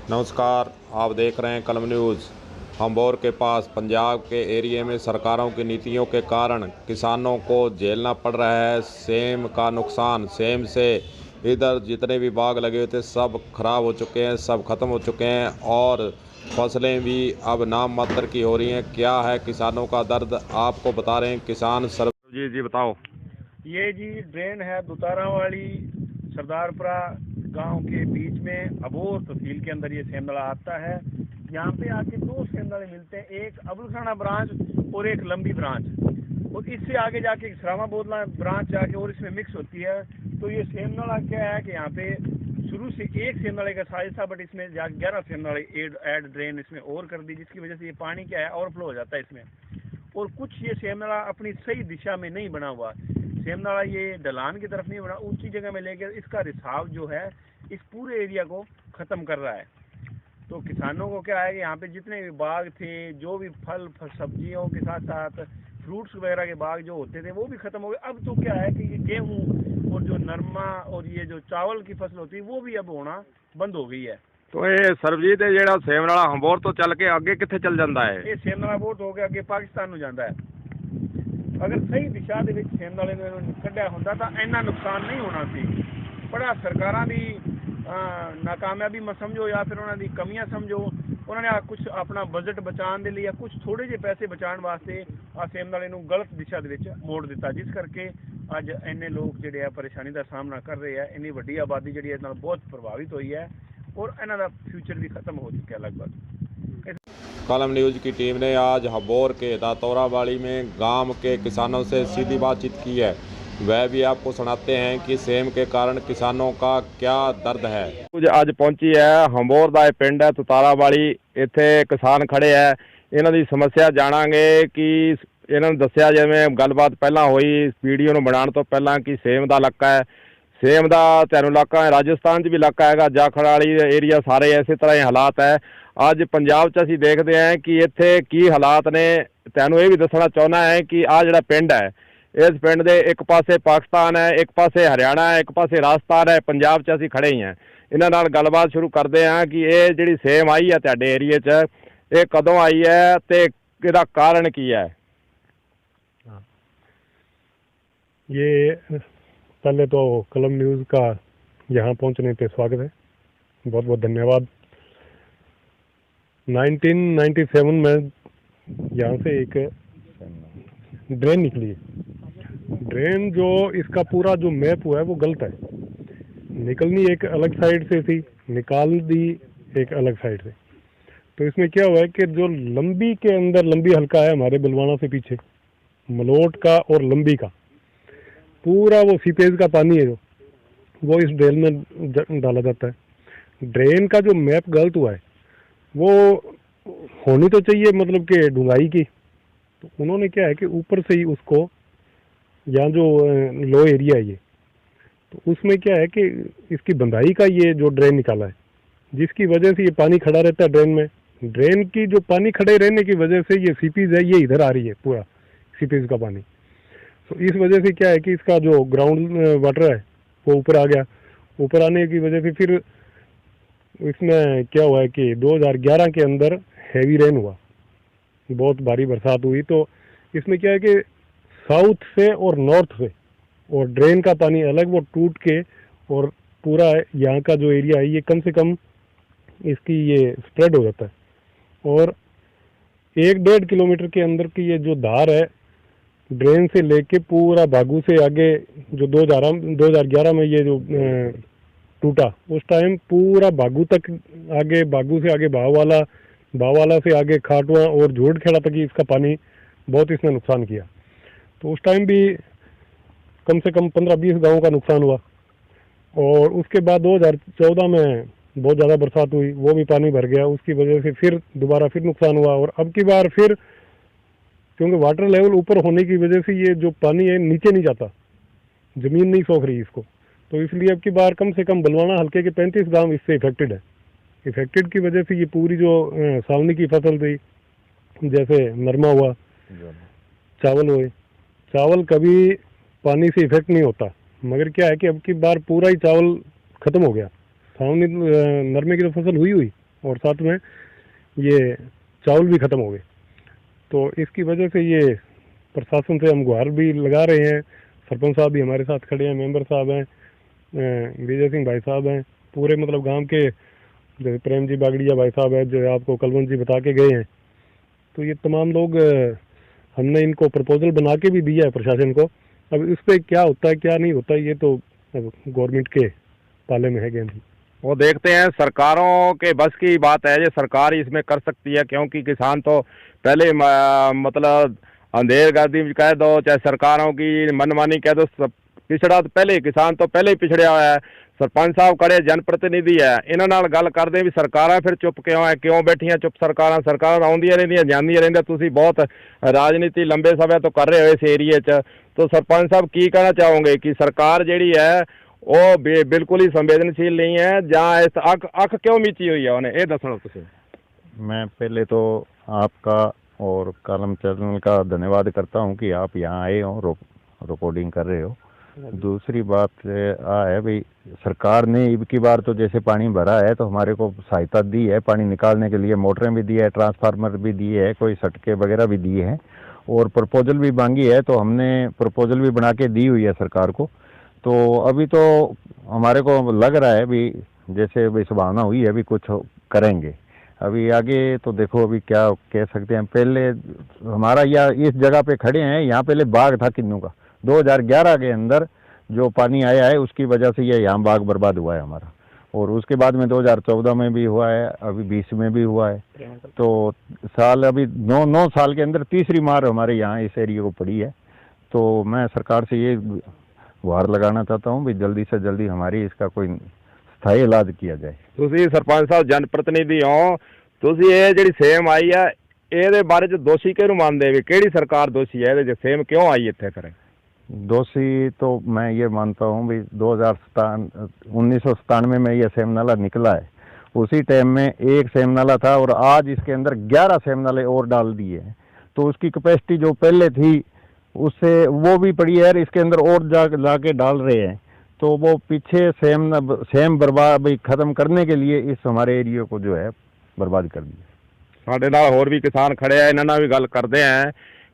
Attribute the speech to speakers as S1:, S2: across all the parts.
S1: नमस्कार, आप देख रहे हैं कलम न्यूज़। हम्बोर के पास पंजाब के एरिया में सरकारों की नीतियों के कारण किसानों को झेलना पड़ रहा है सेम का नुकसान। सेम से इधर जितने भी बाग लगे हुए थे सब खराब हो चुके हैं, सब ख़त्म हो चुके हैं और फसलें भी अब नाम मात्र की हो रही हैं। क्या है किसानों का दर्द, आपको बता रहे हैं किसान सर। जी बताओ।
S2: ये जी ड्रेन है दुतारा वाली सरदारपुरा गांव के बीच में अबोर तहसील के अंदर ये सेमनाला आता है। यहाँ पे आके दो सेमनाले मिलते हैं, एक अबुलखाना ब्रांच और एक लंबी ब्रांच, और इससे आगे जाके सरामा बोदला ब्रांच जाके और इसमें मिक्स होती है। तो ये सेमनाला क्या है कि यहाँ पे शुरू से एक सेमनाले का साइज था, बट इसमें 11 सेमनाले एड ड्रेन इसमें और कर दी, जिसकी वजह से ये पानी क्या है ओवरफ्लो हो जाता है इसमें। और कुछ ये सेमनाला अपनी सही दिशा में नहीं बना हुआ, सेमनाला ये ढलान की तरफ नहीं बना, ऊंची जगह में लेकर इसका रिसाव जो है इस पूरे एरिया को ख़त्म कर रहा है। तो किसानों को क्या है कि यहाँ पे जितने भी बाग थे, जो भी फल सब्जियों के साथ साथ फ्रूट्स वगैरह के बाग जो होते थे वो भी ख़त्म हो गए। अब तो क्या है कि ये गेहूँ और जो नरमा और ये जो चावल की फसल होती है वो भी अब होना बंद हो गई है।
S1: तो ये ਸਰਬਜੀਤ है ਜਿਹੜਾ सेमनाला हम्बोर तो चल के अगे कितने चल जाता है?
S2: ये सेमनाला बोर्ड हो गया अगे पाकिस्तान में जाता है। अगर सही दिशा ਦੇ ਵਿੱਚ सेमनाले ने ਕੱਢਿਆ ਹੁੰਦਾ ਤਾਂ ਇੰਨਾ ਨੁਕਸਾਨ नहीं होना ਸੀ। बड़ा सरकारां ਦੀ नाकामयाबी में समझो या फिर उन्होंने कमियां समझो, उन्होंने कुछ अपना बजट बचाने के लिए कुछ थोड़े जे पैसे बचाने वास्ते सेमनाले ਨੂੰ गलत दिशा ਦੇ ਵਿੱਚ मोड़ दिता, जिस करके ਅੱਜ ਇੰਨੇ लोग ਜਿਹੜੇ ਆ परेशानी का सामना कर रहे हैं। ਇੰਨੀ ਵੱਡੀ आबादी ਜਿਹੜੀ ਇਸ ਨਾਲ बहुत प्रभावित हुई है और इन्हों का फ्यूचर भी खत्म हो चुका है लगभग।
S1: कलम न्यूज़ की टीम ने आज हम्बोर के दातौरावाड़ी में गांव के किसानों से सीधी बातचीत की है। वह भी आपको सुनाते हैं कि सेम के कारण किसानों का क्या दर्द है। ਅੱਜ ਪਹੁੰਚੀ ਹੈ ਹੰਬੋਰ ਦਾ ਇਹ ਪਿੰਡ ਹੈ ਤੁਤਾਰਾਵਾੜੀ। ਇੱਥੇ ਕਿਸਾਨ ਖੜੇ ਹੈ, ਇਹਨਾਂ ਦੀ ਸਮੱਸਿਆ ਜਾਣਾਂਗੇ ਕਿ ਇਹਨਾਂ ਨੂੰ ਦੱਸਿਆ ਜਿਵੇਂ ਗੱਲਬਾਤ ਪਹਿਲਾਂ ਹੋਈ ਵੀਡੀਓ ਨੂੰ ਬਣਾਉਣ ਤੋਂ ਪਹਿਲਾਂ ਕਿ ਸੇਮ ਦਾ ਇਲਾਕਾ ਹੈ। ਸੇਮ ਦਾ ਤੁਹਾਨੂੰ ਇਲਾਕਾ ਹੈ, ਰਾਜਸਥਾਨ 'ਚ ਵੀ ਇਲਾਕਾ ਹੈਗਾ, ਜਾਖੜ ਵਾਲੀ ਏਰੀਆ ਸਾਰੇ ਇਸੇ ਤਰ੍ਹਾਂ ਹੀ ਹਾਲਾਤ ਹੈ। ਅੱਜ ਪੰਜਾਬ 'ਚ ਅਸੀਂ ਦੇਖਦੇ ਹਾਂ ਕਿ ਇੱਥੇ ਕੀ ਹਾਲਾਤ ਨੇ। ਤੁਹਾਨੂੰ ਇਹ ਵੀ ਦੱਸਣਾ ਚਾਹੁੰਦਾ ਹੈ ਕਿ ਆਹ ਜਿਹੜਾ ਪਿੰਡ ਹੈ, ਇਸ ਪਿੰਡ ਦੇ ਇੱਕ ਪਾਸੇ ਪਾਕਿਸਤਾਨ ਹੈ, ਇੱਕ ਪਾਸੇ ਹਰਿਆਣਾ ਹੈ, ਇੱਕ ਪਾਸੇ ਰਾਜਸਥਾਨ ਹੈ, ਪੰਜਾਬ 'ਚ ਅਸੀਂ ਖੜੇ ਹੀ ਹਾਂ। ਇਹਨਾਂ ਨਾਲ ਗੱਲਬਾਤ ਸ਼ੁਰੂ ਕਰਦੇ ਹਾਂ ਕਿ ਇਹ ਜਿਹੜੀ ਸੇਮ ਆਈ ਹੈ ਤੁਹਾਡੇ ਏਰੀਏ 'ਚ, ਇਹ ਕਦੋਂ आई है ਤੇ ਇਹਦਾ ਕਾਰਨ ਕੀ है?
S3: ये पहले तो कलम न्यूज़ का यहाँ पहुँचने पे स्वागत है, बहुत बहुत धन्यवाद। 1997 में यहाँ से एक ड्रेन निकली है। ड्रेन जो इसका पूरा जो मैप हुआ है वो गलत है। निकलनी एक अलग साइड से थी, निकाल दी एक अलग साइड से। तो इसमें क्या हुआ है कि जो लंबी के अंदर, लंबी हल्का है हमारे बलवाना से पीछे, मलोट का और लंबी का पूरा वो सीपेज का पानी है जो वो इस ड्रेन में डाला जाता है। ड्रेन का जो मैप गलत हुआ है वो होनी तो चाहिए मतलब कि ढुंगाई की, तो उन्होंने क्या है कि ऊपर से ही उसको, यहाँ जो लो एरिया है ये, तो उसमें क्या है कि इसकी बंधाई का ये जो ड्रेन निकाला है, जिसकी वजह से ये पानी खड़ा रहता है ड्रेन में। ड्रेन की जो पानी खड़े रहने की वजह से ये सीपीज है ये इधर आ रही है, पूरा सीपीज का पानी। तो इस वजह से क्या है कि इसका जो ग्राउंड वाटर है वो ऊपर आ गया। ऊपर आने की वजह से फिर इसमें क्या हुआ है कि 2011 के अंदर हैवी रेन हुआ, बहुत भारी बरसात हुई। तो इसमें क्या है कि साउथ से और नॉर्थ से और ड्रेन का पानी अलग वो टूट के और पूरा यहाँ का जो एरिया है ये कम से कम इसकी ये स्प्रेड हो जाता है। और 1-1.5 किलोमीटर के अंदर की ये जो धार है ड्रेन से लेके पूरा बागू से आगे, जो 2011 में ये जो टूटा उस टाइम पूरा बागू तक आगे, बागू से आगे बावाला से आगे खाटुआ और झोड़खेड़ा तक ही इसका पानी बहुत इसने नुकसान किया। तो उस टाइम भी कम से कम 15-20 गाँव का नुकसान हुआ। और उसके बाद 2014 में बहुत ज़्यादा बरसात हुई, वो भी पानी भर गया, उसकी वजह से फिर दोबारा फिर नुकसान हुआ। और अब की बार फिर क्योंकि वाटर लेवल ऊपर होने की वजह से ये जो पानी है नीचे नहीं जाता, ज़मीन नहीं सोख रही इसको, तो इसलिए अब की बार कम से कम बलवाना हल्के के 35 गांव इससे इफेक्टेड है। इफेक्टेड की वजह से ये पूरी जो सावनी की फसल थी, जैसे नरमा हुआ, चावल हुए, चावल कभी पानी से इफेक्ट नहीं होता, मगर क्या है कि अब की बार पूरा ही चावल ख़त्म हो गया। सावनी नरमे की तो फसल हुई और साथ में ये चावल भी ख़त्म हो गए। तो इसकी वजह से ये प्रशासन से हम गुहार भी लगा रहे हैं। सरपंच साहब भी हमारे साथ खड़े हैं, मेंबर साहब हैं, विजय सिंह भाई साहब हैं, पूरे मतलब गांव के जैसे प्रेम जी बागड़िया भाई साहब हैं जो आपको कलवंत जी बता के गए हैं। तो ये तमाम लोग हमने इनको प्रपोजल बना के भी दिया है प्रशासन को। अब इस पर क्या होता है क्या नहीं होता ये तो गवर्नमेंट के पाले में है गेंद।
S1: वो देखते हैं, सरकारों के बस की बात है, ये सरकार ही इसमें कर सकती है, क्योंकि किसान तो पहले मतलब अंधेर गर्दी कह दो चाहे सरकारों की मनमानी कह दो, पिछड़ा तो पहले किसान तो पहले ही पिछड़िया हुआ है। सरपंच साहब खड़े जनप्रतिनिधि है, इन्होंने नाल गल करते भी सरकारां फिर चुप क्यों बैठियां चुप। सरकारां आउंदियां रहिंदियां जांदियां रहिंदियां। तुसीं बहुत राजनीति लंबे समय तो कर रहे हो इस एरिए च, तो सरपंच साहब की कहना चाहोगे कि सरकार जिहड़ी है वो बिल्कुल ही संवेदनशील नहीं है, जां इस अख क्यों मीची हुई है उन्हें, ये दसो तुसीं।
S4: मैं पहले तो आपका और कलम चैनल का धन्यवाद करता हूं कि आप यहाँ आए हो, रिकॉर्डिंग कर रहे हो। दूसरी बात है भाई, सरकार ने अब की बार तो जैसे पानी भरा है तो हमारे को सहायता दी है, पानी निकालने के लिए मोटरें भी दी है, ट्रांसफार्मर भी दिए है, कोई सटके वगैरह भी दिए हैं, और प्रपोजल भी मांगी है तो हमने प्रपोजल भी बना के दी हुई है सरकार को। तो अभी तो हमारे को लग रहा है भी जैसे भी संभावना हुई है अभी कुछ करेंगे। अभी आगे तो देखो अभी क्या कह सकते हैं। पहले हमारा या इस जगह पे खड़े हैं, यहाँ पहले बाग था किन्नू का, 2011 के अंदर जो पानी आया है उसकी वजह से ये यहाँ बाग बर्बाद हुआ है हमारा, और उसके बाद में 2014 में भी हुआ है, अभी 20 में भी हुआ है। तो साल अभी 9 साल के अंदर तीसरी मार हमारे यहाँ इस एरिया को पड़ी है। तो मैं सरकार से ये गुहार लगाना चाहता हूँ भी जल्दी से जल्दी हमारी इसका कोई स्थायी इलाज किया जाए।
S1: ਤੁਸੀਂ ਸਰਪੰਚ ਸਾਹਿਬ ਜਨਪ੍ਰਤੀਨਿਧੀ ਹੋ, ਤੁਸੀਂ ਇਹ ਜਿਹੜੀ ਸੇਮ ਆਈ ਆ ਇਹਦੇ ਬਾਰੇ ਚ ਦੋਸ਼ੀ ਕਿਹਨੂੰ ਮੰਨਦੇ ਵੀ ਕਿਹੜੀ ਸਰਕਾਰ ਦੋਸ਼ੀ ਹੈ ਇਹਦੇ ਚ, ਸੇਮ ਕਿਉਂ ਆਈ ਇੱਥੇ ਕਰੇ?
S4: दोषी तो मैं ये मानता हूँ भी 1997 में ये सेम नाला निकला है, उसी टाइम में एक सेम नाला था और आज इसके अंदर 11 सेम नाले और डाल दिए हैं। तो उसकी कैपेसिटी जो पहले थी उससे वो भी पड़ी है, इसके अंदर और जाके डाल रहे हैं। तो वो पीछे सेम बर्बाद खत्म करने के लिए इस हमारे एरिया को जो है बर्बाद कर दिया।
S1: ਸਾਡੇ ਨਾਲ ਹੋਰ ਵੀ ਕਿਸਾਨ ਖੜੇ ਆ, ਇਹਨਾਂ ਨਾਲ ਵੀ ਗੱਲ ਕਰਦੇ ਆ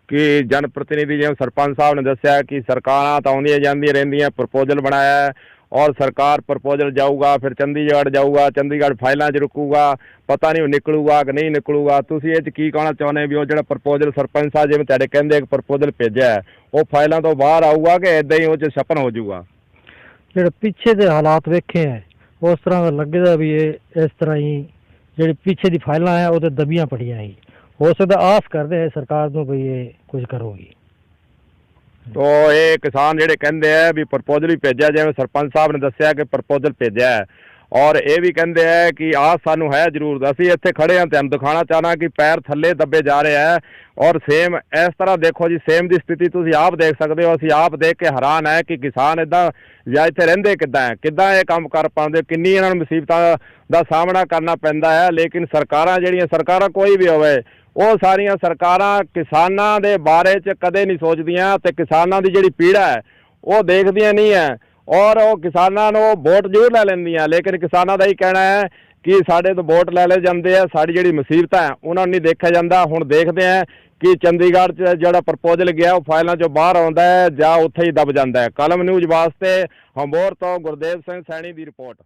S1: कि जनप्रतिनिधि जिवें सरपंच साहब ने दस्या कि सरकारां तो आउंदियां जांदियां रहिंदियां, प्रपोजल बनाया है और सरकार प्रपोजल जाऊगा फिर चंडीगढ़ जाऊगा, चंडीगढ़ फाइलों च रुकूगा, पता नहीं निकलूगा कि नहीं निकलूगा। तुसीं इह च की कहना चाहुंदे भी वो जिहड़ा प्रपोजल सरपंच साहब जिवें तुहाडे कहंदे एक प्रपोजल भेजिआ है वो फाइलों तो बाहर आऊगा कि इदां ही वो च छपन हो जाऊगा?
S5: ਜਿਹੜੇ ਪਿੱਛੇ ਦੇ ਹਾਲਾਤ ਵੇਖੇ ਹੈ ਉਸ ਤਰ੍ਹਾਂ ਦਾ ਲੱਗਦਾ ਵੀ ਇਹ ਇਸ ਤਰ੍ਹਾਂ ਹੀ ਜਿਹੜੀ ਪਿੱਛੇ ਦੀ ਫਾਈਲਾਂ ਹੈ ਉਹ ਤੇ ਦਬੀਆਂ ਪੜੀਆਂ ਹੈ। हो सकता आस करते हैं सरकार तो भाई ये कुछ करोगी।
S1: तो ये किसान जेडे कहते हैं भी प्रपोजल भी भेजा, जिवें सरपंच साहब ने दस्या कि प्रपोजल भेजा है, और ये भी कहते हैं कि आस सानू है जरूर। असीं इत्थे खड़े हैं तो हम दिखाना चाहना कि पैर थल्ले दबे जा रहे हैं। और सेम इस तरह देखो जी, सेम की स्थिति तुसीं आप देख सकते हो, असीं आप देख के हैरान है कि किसान इदां या इत्थे रहिंदे किदां है, किदां ये काम कर पाउंदे, किन्नी इन्हां नूं मुसीबतां दा सामना करना पैंदा है। लेकिन सरकारां जिहड़ियां सरकारां कोई भी होवे वो सारियां सरकारां किसानां दे बारे च कदे नहीं सोचदियां ते किसानां दी जिहड़ी पीड़ा है वो देखदियां नहीं है, और वो किसानां नूं वोट जरूर लै लैंदियां। लेकिन किसानां दा ही कहना है कि साडे तो वोट लै जांदे आ, साडी जिहड़ी मुसीबतां है उन्हां नूं नहीं देखिया जांदा। हुण देखदे हैं कि चंडीगढ़ च जिहड़ा प्रपोजल गया वो फाइलां चों बाहर आउंदा है जां उत्थे ही दब जांदा है। कलम न्यूज़ वास्ते हंबोर तो गुरदेव सिंह सैनी दी रिपोर्ट।